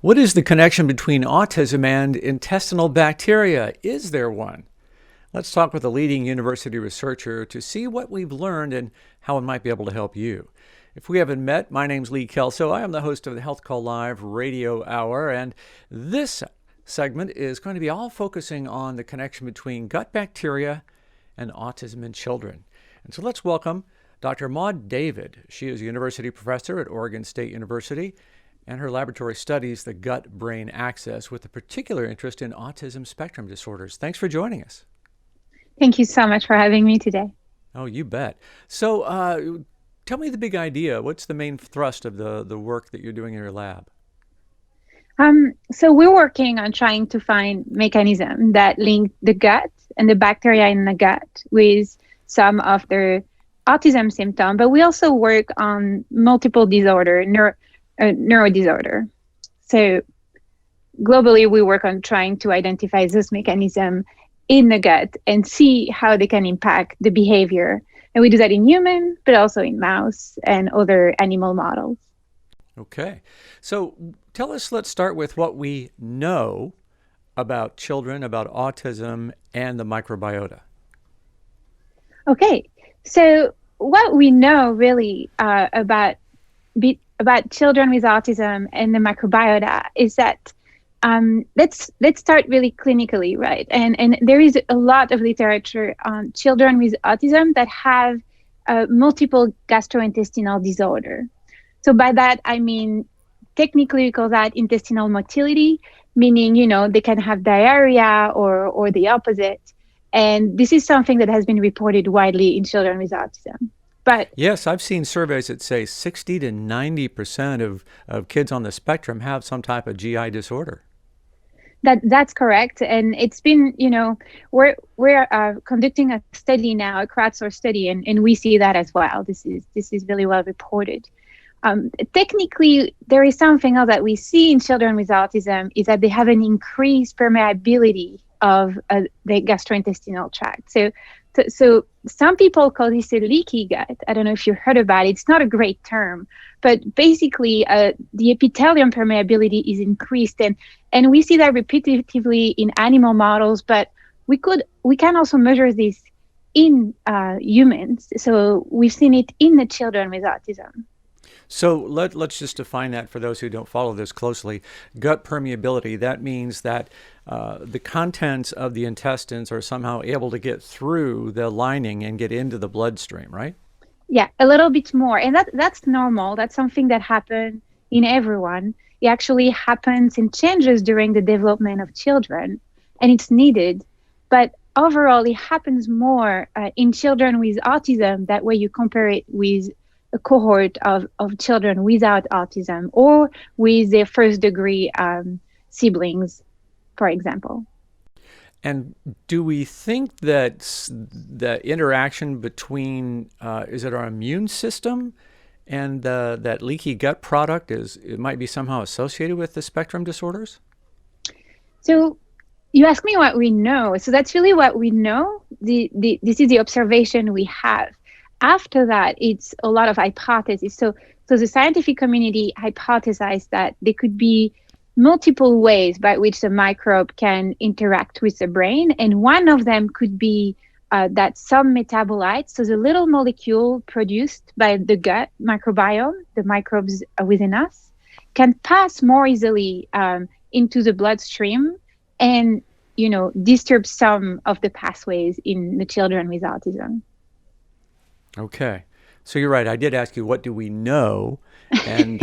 What is the connection between autism and intestinal bacteria? Is there one? Let's talk with a leading university researcher to see what we've learned and how it might be able to help you. If we haven't met, my name's Kelso. I am the host of the HealthCall Live Radio Hour, and this segment is going to be all focusing on the connection between gut bacteria and autism in children. And so let's welcome Dr. Maude David. She is a university professor at Oregon State University, and her laboratory studies the gut-brain axis with a particular interest in autism spectrum disorders. Thanks for joining us. Thank you so much for having me today. Oh, you bet. So tell me the big idea. What's the main thrust of the work that you're doing in your lab? So we're working on trying to find mechanisms that link the gut and the bacteria in the gut with some of the autism symptoms, but we also work on multiple disorder, neuro disorder. So globally, we work on trying to identify this mechanism in the gut and see how they can impact the behavior. And we do that in human, but also in mouse and other animal models. Okay. So let's start with what we know about children, about autism and the microbiota. Okay. So what we know really about children with autism and the microbiota is that let's start really clinically, right? And there is a lot of literature on children with autism that have multiple gastrointestinal disorder. So by that, I mean, technically we call that intestinal motility, meaning, they can have diarrhea or the opposite. And this is something that has been reported widely in children with autism. But yes, I've seen surveys that say 60 to 90% of kids on the spectrum have some type of GI disorder. That's correct. And it's been, we're conducting a study now, a crowdsourced study, and we see that as well. This is really well reported. Technically, there is something else that we see in children with autism is that they have an increased permeability of the gastrointestinal tract. So some people call this a leaky gut. I don't know if you heard about it. It's not a great term, but basically the epithelium permeability is increased, and we see that repetitively in animal models. But we can also measure this in humans. So we've seen it in the children with autism. So let's just define that for those who don't follow this closely. Gut permeability, that means that the contents of the intestines are somehow able to get through the lining and get into the bloodstream, right? Yeah, a little bit more. And that's normal. That's something that happens in everyone. It actually happens and changes during the development of children, and it's needed. But overall, it happens more in children with autism. That way you compare it with a cohort of children without autism or with their first degree siblings, for example. And do we think that the interaction between, is it our immune system and that leaky gut product it might be somehow associated with the spectrum disorders? So you ask me what we know. So that's really what we know. This is the observation we have. After that, it's a lot of hypotheses. So the scientific community hypothesized that there could be multiple ways by which the microbe can interact with the brain. And one of them could be that some metabolites, so the little molecule produced by the gut microbiome, the microbes within us, can pass more easily into the bloodstream and, disturb some of the pathways in the children with autism. Okay. So you're right. I did ask you, what do we know? And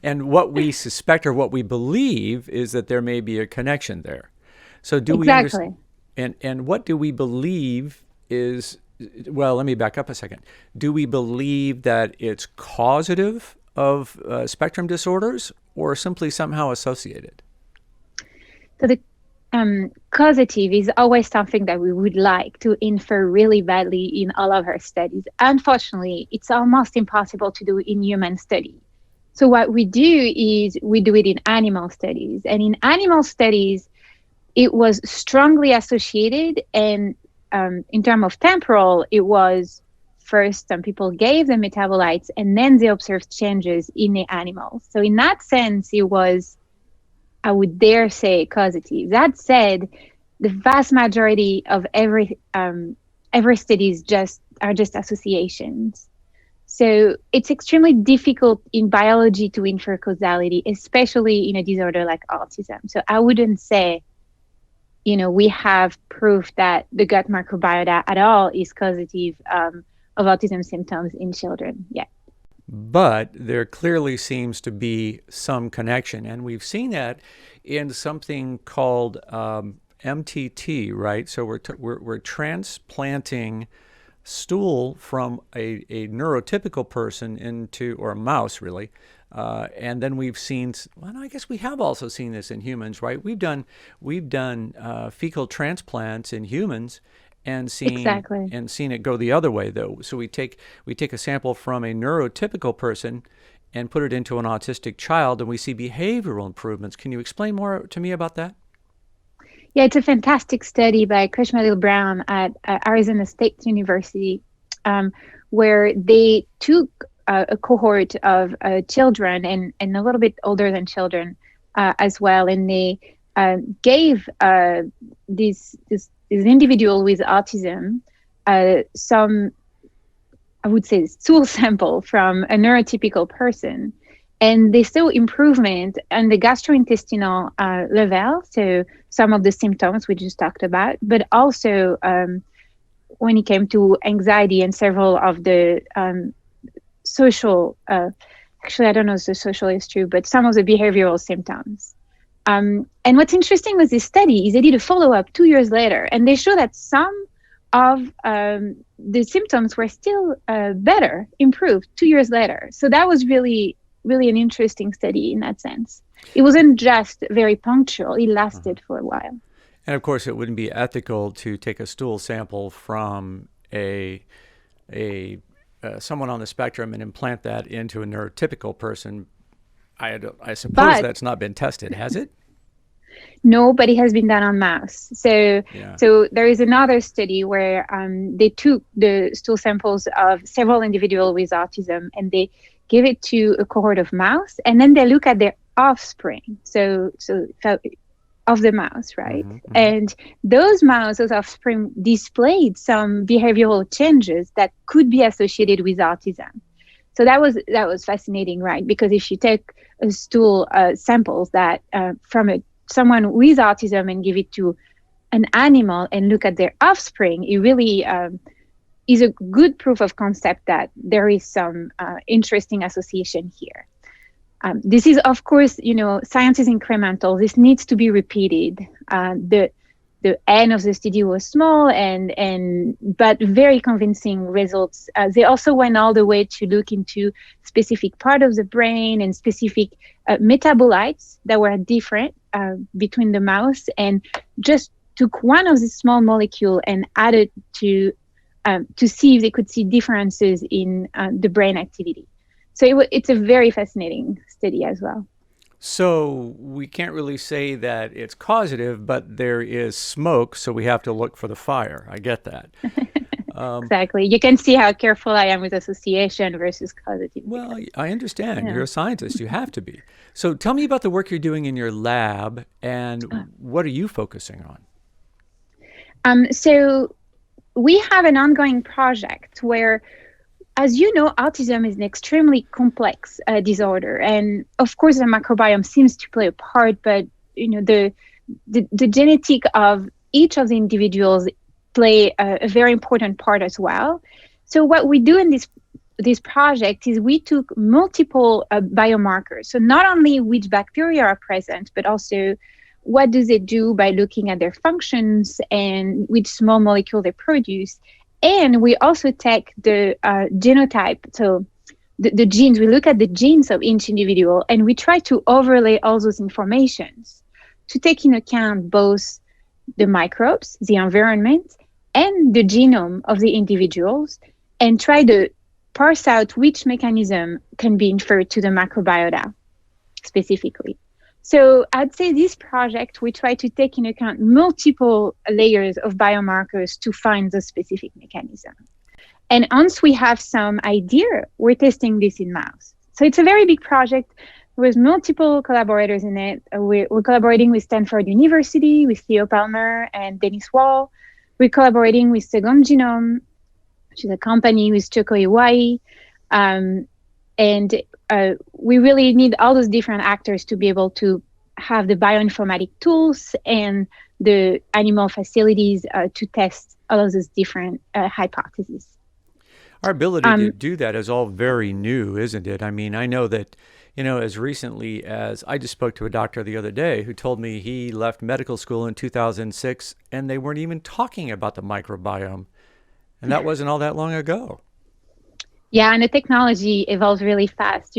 and what we suspect or what we believe is that there may be a connection there. So do we understand? And what do we believe is, well, let me back up a second. Do we believe that it's causative of spectrum disorders or simply somehow associated? So the causative is always something that we would like to infer really badly in all of our studies. Unfortunately, it's almost impossible to do in human study. So what we do is we do it in animal studies. And in animal studies, it was strongly associated. And in terms of temporal, it was first some people gave the metabolites and then they observed changes in the animals. So in that sense, it was, I would dare say, causative. That said, the vast majority of every studies are just associations. So it's extremely difficult in biology to infer causality, especially in a disorder like autism. So I wouldn't say, we have proof that the gut microbiota at all is causative of autism symptoms in children yet. But there clearly seems to be some connection, and we've seen that in something called MTT, right? So we're transplanting stool from a neurotypical person into, or a mouse really, and then we've seen, well, I guess we have also seen this in humans, right? We've done fecal transplants in humans and seen it go the other way though. So we take a sample from a neurotypical person and put it into an autistic child, and we see behavioral improvements. Can you explain more to me about that? Yeah, it's a fantastic study by Krishmadil Brown at Arizona State University, where they took a cohort of children and a little bit older than children as well, and they gave this individual with autism some, I would say, stool sample from a neurotypical person. And they saw improvement on the gastrointestinal level, so some of the symptoms we just talked about, but also when it came to anxiety and several of the social, actually, I don't know if the social is true, but some of the behavioral symptoms. And what's interesting with this study is they did a follow-up 2 years later, and they show that some of the symptoms were still better, improved 2 years later. So that was really an interesting study in that sense. It wasn't just very punctual, it lasted for a while. And of course, it wouldn't be ethical to take a stool sample from someone on the spectrum and implant that into a neurotypical person. I suppose that's not been tested, has it? No, but it has been done on mouse. So there is another study where they took the stool samples of several individuals with autism and they give it to a cohort of mouse, and then they look at their offspring. So of the mouse, right? Mm-hmm. And those offspring displayed some behavioral changes that could be associated with autism. So that was fascinating, right? Because if you take a stool samples that from someone with autism and give it to an animal and look at their offspring, it really is a good proof of concept that there is some interesting association here. This is, of course, science is incremental. This needs to be repeated. The N of the study was small, but very convincing results. They also went all the way to look into specific part of the brain and specific metabolites that were different between the mouse, and just took one of the small molecule and added to see if they could see differences in the brain activity. So it's a very fascinating study as well. So we can't really say that it's causative, but there is smoke, so we have to look for the fire. I get that. Exactly. You can see how careful I am with association versus causative. Well, I understand. Yeah. You're a scientist. You have to be. So tell me about the work you're doing in your lab, and what are you focusing on? So we have an ongoing project where, as you know, autism is an extremely complex disorder, and of course the microbiome seems to play a part, but the genetic of each of the individuals play a very important part as well. So what we do in this project is we took multiple biomarkers. So not only which bacteria are present, but also what do they do by looking at their functions and which small molecule they produce. And we also take the genotype, so the genes. We look at the genes of each individual, and we try to overlay all those informations to take into account both the microbes, the environment, and the genome of the individuals, and try to parse out which mechanism can be inferred to the microbiota specifically. So I'd say this project, we try to take into account multiple layers of biomarkers to find the specific mechanism. And once we have some idea, we're testing this in mouse. So it's a very big project with multiple collaborators in it. We're collaborating with Stanford University, with Theo Palmer and Dennis Wall. We're collaborating with Second Genome, which is a company with Choco Iwai. And we really need all those different actors to be able to have the bioinformatic tools and the animal facilities to test all of those different hypotheses. Our ability to do that is all very new, isn't it? I mean, I know that, as recently as I just spoke to a doctor the other day who told me he left medical school in 2006 and they weren't even talking about the microbiome. And that wasn't all that long ago. Yeah, and the technology evolves really fast.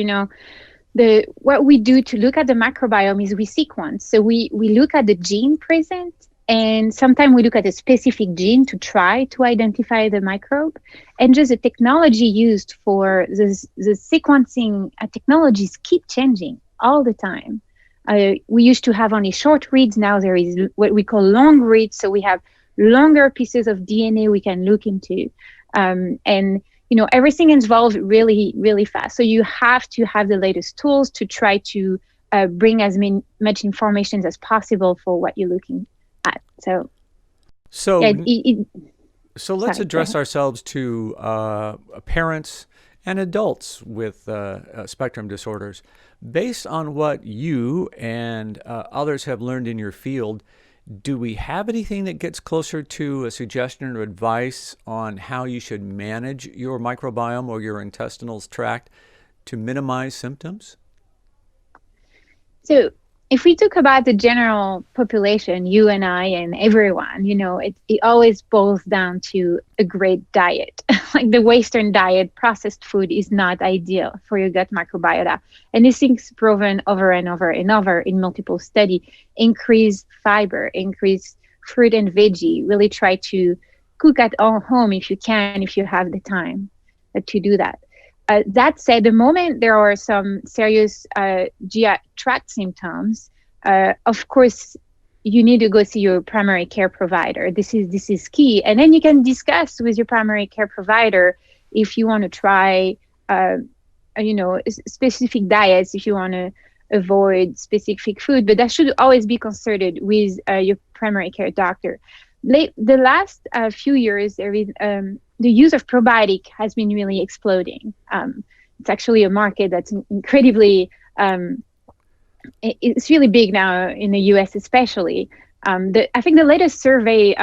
What we do to look at the microbiome is we sequence. So we look at the gene present, and sometimes we look at a specific gene to try to identify the microbe. And just the technology used for the sequencing technologies keep changing all the time. We used to have only short reads. Now there is what we call long reads. So we have longer pieces of DNA we can look into. And everything evolves really, really fast. So you have to have the latest tools to try to bring as much information as possible for what you're looking at. So let's address ourselves to parents and adults with spectrum disorders. Based on what you and others have learned in your field, do we have anything that gets closer to a suggestion or advice on how you should manage your microbiome or your intestinal tract to minimize symptoms? So if we talk about the general population, you and I and everyone, it always boils down to a great diet. Like the Western diet, processed food is not ideal for your gut microbiota. And this thing's proven over and over and over in multiple studies. Increase fiber, increase fruit and veggie. Really try to cook at home if you can, if you have the time to do that. That said, the moment there are some serious GI tract symptoms, of course, you need to go see your primary care provider. This is key. And then you can discuss with your primary care provider if you want to try, specific diets, if you want to avoid specific food. But that should always be consulted with your primary care doctor. The last few years, there is the use of probiotic has been really exploding. It's actually a market that's incredibly, it's really big now in the US especially. I think the latest survey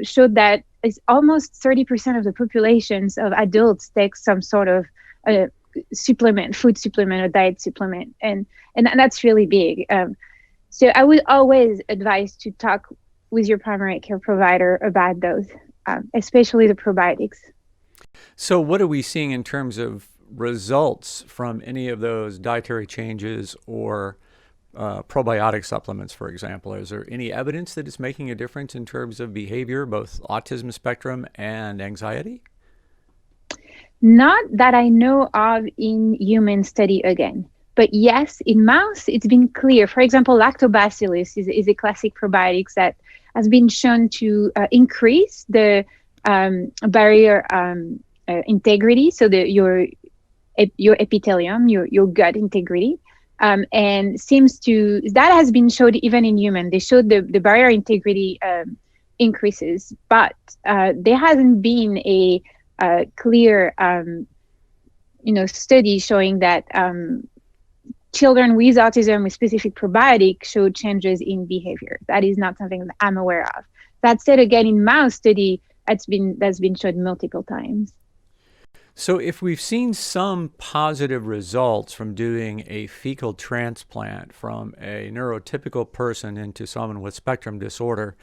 showed that it's almost 30% of the populations of adults take some sort of supplement, food supplement or diet supplement. And that's really big. So I would always advise to talk with your primary care provider about those, especially the probiotics. So what are we seeing in terms of results from any of those dietary changes or probiotic supplements, for example? Is there any evidence that it's making a difference in terms of behavior, both autism spectrum and anxiety? Not that I know of in human study again. But yes, in mouse, it's been clear. For example, lactobacillus is a classic probiotics that has been shown to increase the barrier integrity, so your epithelium, your gut integrity, and that has been showed even in human. They showed the barrier integrity increases, but there hasn't been a clear study showing that children with autism with specific probiotic showed changes in behavior. That is not something that I'm aware of. That said, again, in mouse study, that's been shown multiple times. So if we've seen some positive results from doing a fecal transplant from a neurotypical person into someone with spectrum disorder,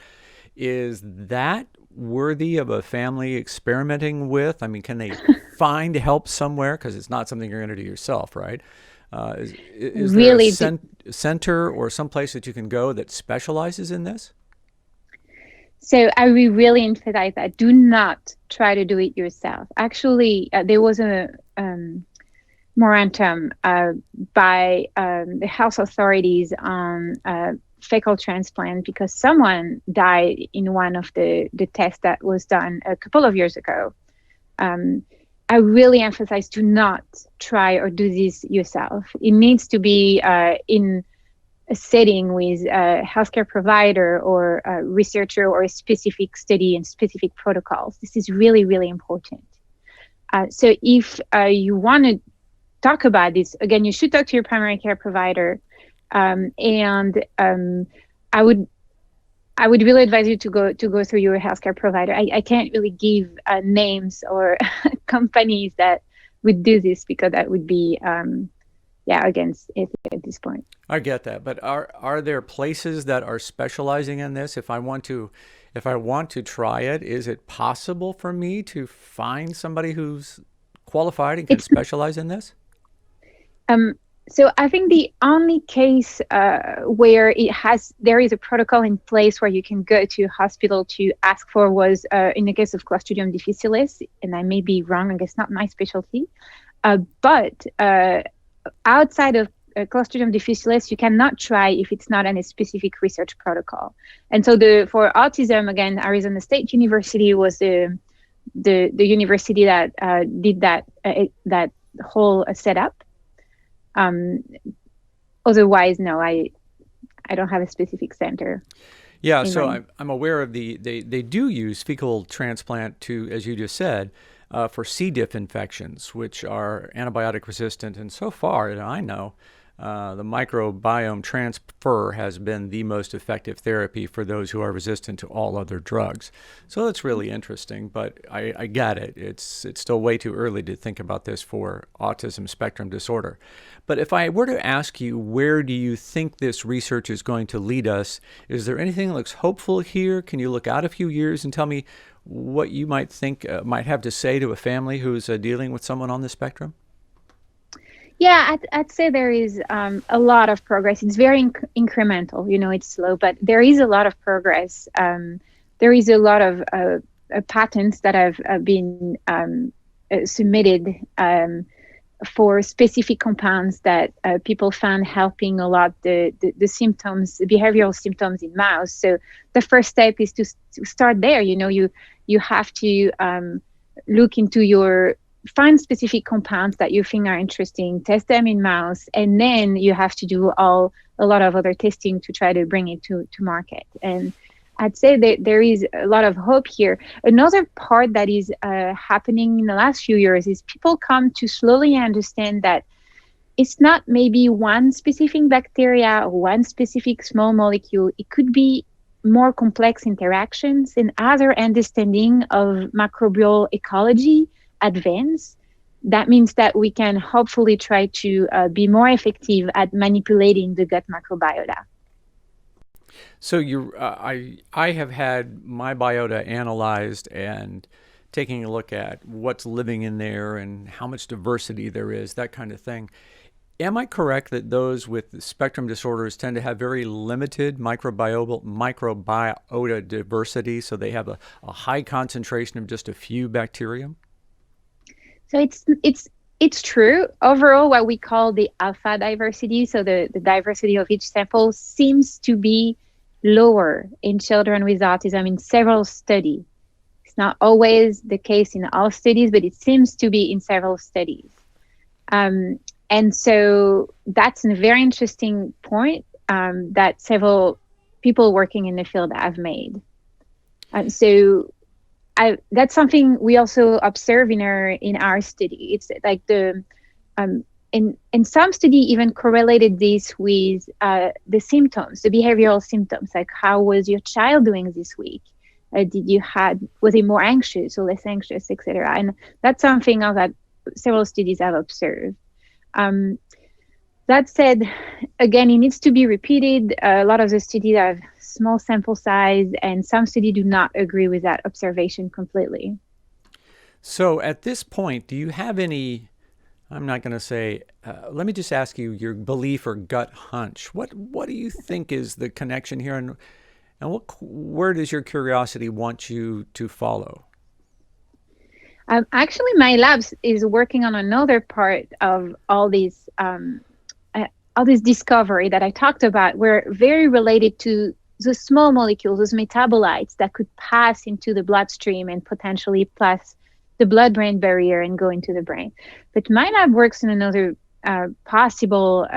is that worthy of a family experimenting with? I mean, can they find help somewhere? Because it's not something you're going to do yourself, right? Is really there a center or some place that you can go that specializes in this? So I will really emphasize that. Do not try to do it yourself. Actually, there was a moratorium by the health authorities on fecal transplant because someone died in one of the tests that was done a couple of years ago. I really emphasize to not try or do this yourself. It needs to be in a setting with a healthcare provider or a researcher or a specific study and specific protocols. This is really, really important. So if you want to talk about this, again, you should talk to your primary care provider. I would really advise you to go through your healthcare provider. I can't really give names or companies that would do this, because that would be against it at this point. I get that, but are there places that are specializing in this? If I want to try it, is it possible for me to find somebody who's qualified and can specialize in this? So I think the only case where there is a protocol in place where you can go to a hospital to ask for was in the case of Clostridium difficile, and I may be wrong, I guess not my specialty, but outside of Clostridium difficile, you cannot try if it's not in a specific research protocol. And so for autism, again, Arizona State University was the university that did that whole setup. Otherwise, no, I don't have a specific center. Yeah, so I'm aware of they do use fecal transplant to, as you just said, for C. diff infections, which are antibiotic resistant. And so far, that I know, the microbiome transfer has been the most effective therapy for those who are resistant to all other drugs. So that's really interesting, but I get it. It's still way too early to think about this for autism spectrum disorder. But if I were to ask you, where do you think this research is going to lead us? Is there anything that looks hopeful here? Can you look out a few years and tell me what you might think might have to say to a family who's dealing with someone on the spectrum? Yeah, I'd say there is a lot of progress. It's very incremental, it's slow, but there is a lot of progress. There is a lot of patents that have been submitted for specific compounds that people found helping a lot the symptoms, the behavioral symptoms in mouse. So the first step is to start there. You have to look into find specific compounds that you think are interesting, test them in mouse, and then you have to do a lot of other testing to try to bring it to market. And I'd say that there is a lot of hope here. Another part that is happening in the last few years is people come to slowly understand that it's not maybe one specific bacteria or one specific small molecule. It could be more complex interactions and other understanding of microbial ecology advance. That means that we can hopefully try to be more effective at manipulating the gut microbiota. So I have had my biota analyzed and taking a look at what's living in there and how much diversity there is, that kind of thing. Am I correct that those with spectrum disorders tend to have very limited microbiota diversity, so they have a high concentration of just a few bacterium? So it's true. Overall, what we call the alpha diversity, so the diversity of each sample, seems to be lower in children with autism in several studies. It's not always the case in all studies, but it seems to be in several studies. And so that's a very interesting point that several people working in the field have made. So that's something we also observe in our study. It's like in some study even correlated this with the symptoms, the behavioral symptoms, like how was your child doing this week? Was he more anxious or less anxious, etc. And that's something that several studies have observed. That said, again, it needs to be repeated. A lot of the studies have small sample size, and some studies do not agree with that observation completely. So at this point, do you have any, I'm not going to say, let me just ask you your belief or gut hunch. What do you think is the connection here, and where does your curiosity want you to follow? Actually, my lab is working on another part of all this discovery that I talked about. We're very related to the small molecules, those metabolites that could pass into the bloodstream and potentially pass the blood-brain barrier and go into the brain. But my lab works in another possible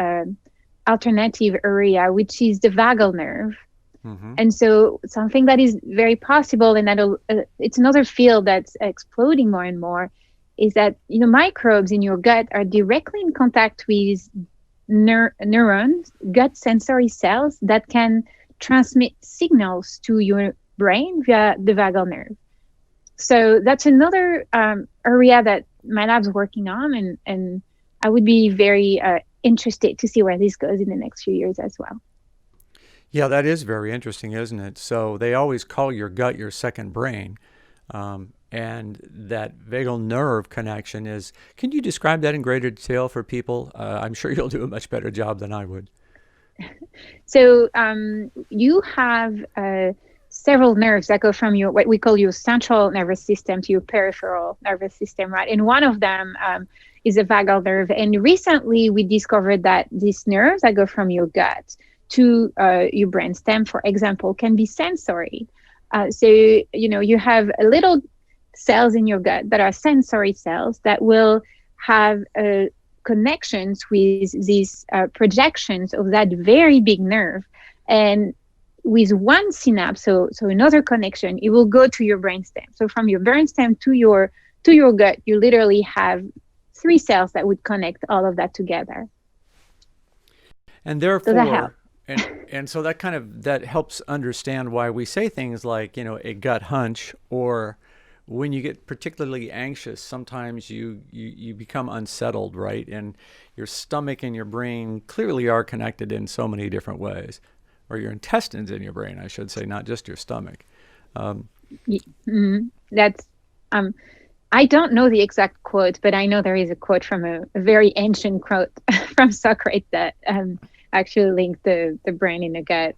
alternative area, which is the vagal nerve. Mm-hmm. And so something that is very possible, and that it's another field that's exploding more and more, is that microbes in your gut are directly in contact with neurons, gut sensory cells that can transmit signals to your brain via the vagal nerve. So that's another area that my lab's working on, and I would be very interested to see where this goes in the next few years as well. Yeah, that is very interesting, isn't it? So they always call your gut your second brain, and that vagal nerve connection is. Can you describe that in greater detail for people? I'm sure you'll do a much better job than I would. So you have several nerves that go from what we call your central nervous system to your peripheral nervous system, right? And one of them is a vagal nerve. And recently we discovered that these nerves that go from your gut to your brainstem, for example, can be sensory. So, you have little cells in your gut that are sensory cells that will have connections with these projections of that very big nerve. And with one synapse, so another connection, it will go to your brainstem. So from your brainstem to your gut, you literally have 3 cells that would connect all of that together. And therefore, and so that helps understand why we say things like, a gut hunch, or when you get particularly anxious, sometimes you become unsettled, right? And your stomach and your brain clearly are connected in so many different ways, or your intestines in your brain, I should say, not just your stomach. That's I don't know the exact quote, but I know there is a quote from a very ancient quote from Socrates that actually linked the brain in the gut.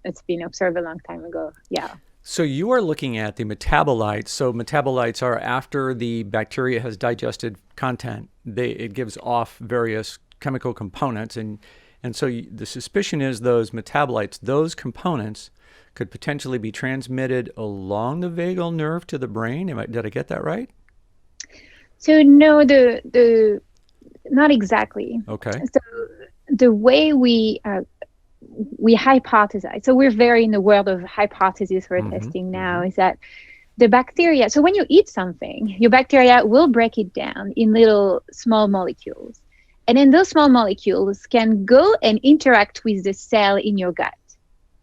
It's been observed a long time ago. Yeah. So you are looking at the metabolites. So metabolites are after the bacteria has digested content, it gives off various chemical components. And so the suspicion is those metabolites, those components, could potentially be transmitted along the vagal nerve to the brain. Did I get that right? So no, the not exactly. Okay. So the way we hypothesize, so we're very in the world of hypothesis we're testing now, is that the bacteria, so when you eat something, your bacteria will break it down in little small molecules. And then those small molecules can go and interact with the cell in your gut.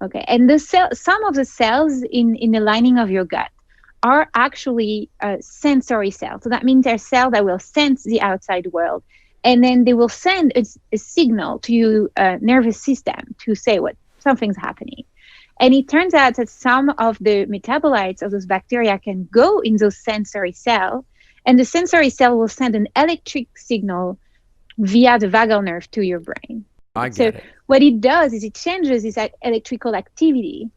Okay, and some of the cells in the lining of your gut are actually sensory cells. So that means they're cells that will sense the outside world, and then they will send a signal to your nervous system to say what something's happening. And it turns out that some of the metabolites of those bacteria can go in those sensory cells, and the sensory cell will send an electric signal via the vagal nerve to your brain. I get it. What it does is it changes this electrical activity.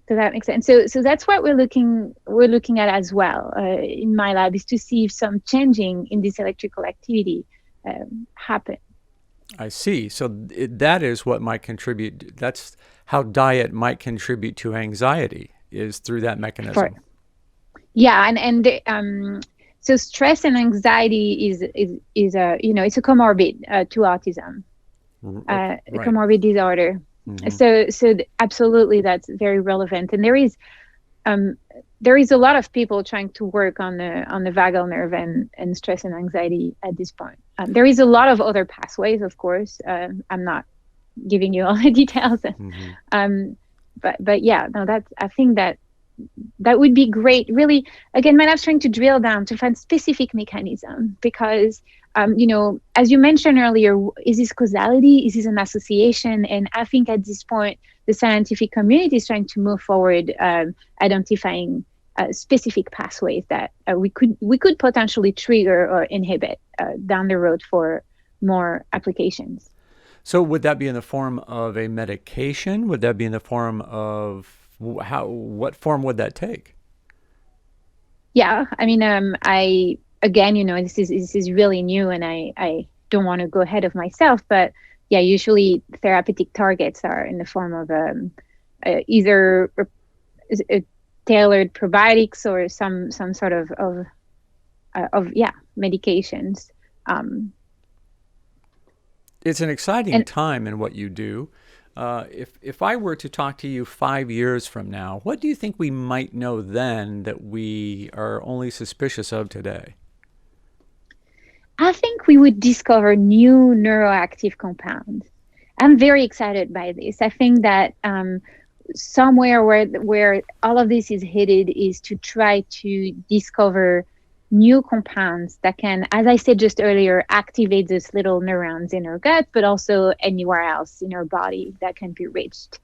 Does that make sense? So that's what we're looking at as well in my lab, is to see if some changing in this electrical activity happen. I see. So that is what might contribute. That's how diet might contribute to anxiety, is through that mechanism. Yeah, and so stress and anxiety is it's a comorbid to autism. A comorbid disorder. So absolutely, that's very relevant. And there is a lot of people trying to work on the vagal nerve and stress and anxiety at this point. There is a lot of other pathways, of course. I'm not giving you all the details. But yeah, no, I think that would be great. Really, again, my lab's trying to drill down to find specific mechanism, because as you mentioned earlier, is this causality? Is this an association? And I think at this point, the scientific community is trying to move forward, identifying specific pathways that we could potentially trigger or inhibit down the road for more applications. So would that be in the form of a medication? Would that be in the form of what form would that take? Yeah, I mean, again, this is really new, and I don't want to go ahead of myself, but yeah, usually therapeutic targets are in the form of either tailored probiotics or some sort of medications. It's an exciting time in what you do. If I were to talk to you 5 years from now, what do you think we might know then that we are only suspicious of today? I think we would discover new neuroactive compounds. I'm very excited by this. I think that somewhere where all of this is headed is to try to discover new compounds that can, as I said just earlier, activate those little neurons in our gut, but also anywhere else in our body that can be reached.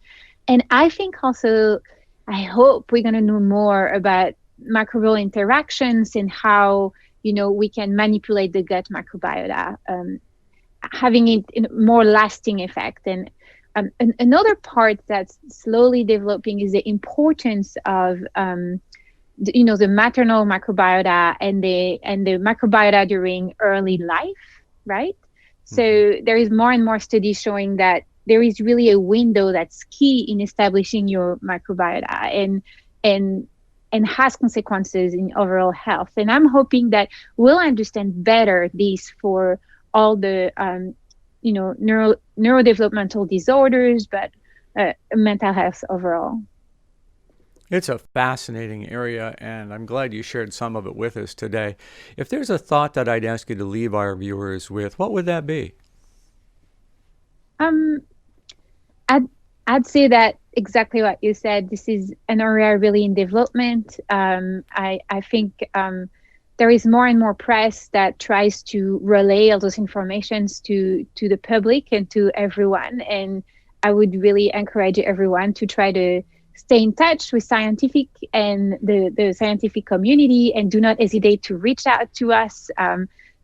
And I think also, I hope we're going to know more about microbial interactions and how, we can manipulate the gut microbiota, having it in a more lasting effect. And another part that's slowly developing is the importance of the maternal microbiota and the microbiota during early life, right? So there is more and more studies showing that there is really a window that's key in establishing your microbiota and has consequences in overall health. And I'm hoping that we'll understand better this for all the neurodevelopmental disorders, but mental health overall. It's a fascinating area, and I'm glad you shared some of it with us today. If there's a thought that I'd ask you to leave our viewers with, what would that be? I'd say that exactly what you said. This is an area really in development. I think there is more and more press that tries to relay all those informations to the public and to everyone. And I would really encourage everyone to try to stay in touch with scientific and the scientific community, and do not hesitate to reach out to us.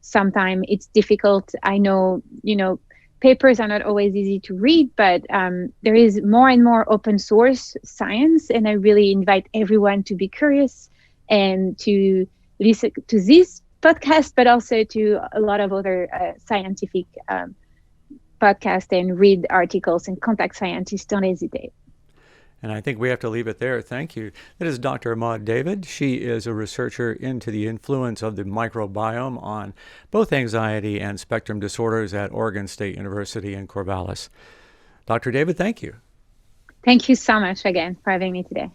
Sometimes it's difficult. I know, papers are not always easy to read, but there is more and more open source science, and I really invite everyone to be curious and to listen to this podcast, but also to a lot of other scientific podcasts, and read articles and contact scientists. Don't hesitate. And I think we have to leave it there. Thank you. That is Dr. Maude David. She is a researcher into the influence of the microbiome on both anxiety and spectrum disorders at Oregon State University in Corvallis. Dr. David, thank you. Thank you so much again for having me today.